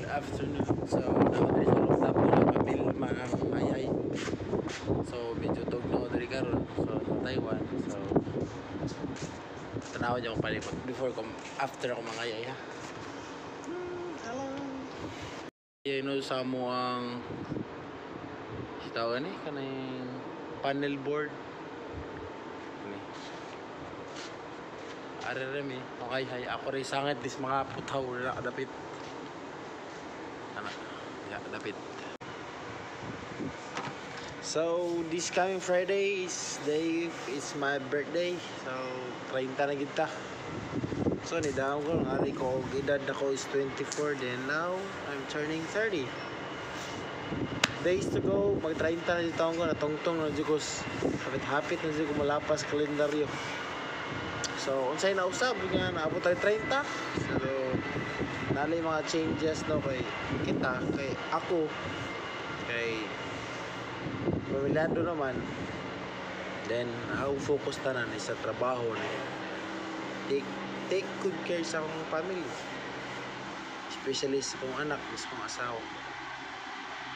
afternoon. So, nakadali sa rooftop ko nagpabil mga ayay. So, medyo tugno dari karon. So, sa Taiwan. So, tanaw niyo akong palibot before ko, after ako mga ayay ha. Hello. Yun sa mo ang tawag ni kanang panel board. Arerem eh. Okay, hay. Ako rin sangit dis mga putaw na kadapit. Anak. Ya, kadapit. So, this coming Friday is my birthday. So, 30 na kita. So, nidawag ko. Ang ko, edad ako is 24. Then now, I'm turning 30. Days to go. Mag-30 na dito ako. Natungtong na dito ko. Hapit-hapit na dito ko malapas kalendaryo. So, unsay na usab nga naabot tayo 30. So, nalay mga changes no kay kita, kay ako, kay pamilyado naman. Then, how focus tanan sa trabaho ni take good care sa akong family. Especially sa akong anak, sa akong asawa.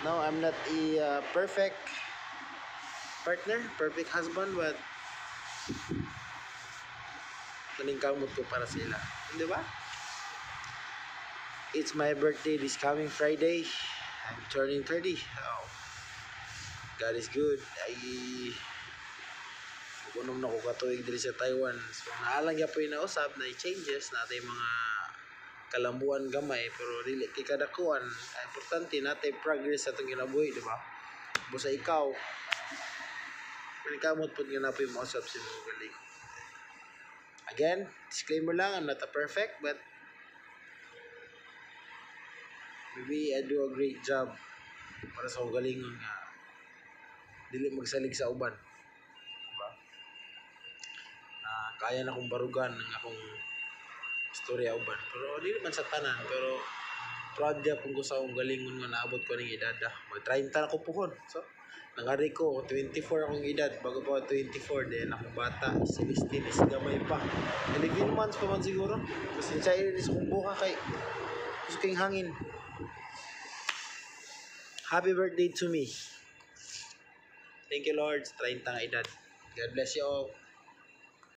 No, I'm not a perfect partner, perfect husband, but kamot ko para sila, di ba? It's my birthday this coming Friday. I'm turning 30. Oh, God is good. Kunom na ko katuig diri sa Taiwan. So naalang ya po inausap na changes natin mga kalambuan gamay pero dili kay kadakuan. Importante natin progress sa atong kinabuhi, di ba? Busa ikaw kamot pud nga napoy mausap sa mga galing. Again, disclaimer lang, I'm not a perfect, but maybe I do a great job para sa galingon nga dili magsalig sa uban. Diba? Kaya na kong barugan ng akong istorya uban. Pero dili man sa tanan, pero proud ya kung gusto akong galingon nga naabot ko ning edad. Mag-30 na ko puhon. So, nangari ko, 24 akong edad, bago pa 24, din akong bata, Celestine, is gamay pa. 11 months pa man siguro. Kasi sa iris kong buka kay gusto kayong hangin. Happy birthday to me. Thank you Lord, sa 30 nga edad. God bless you all.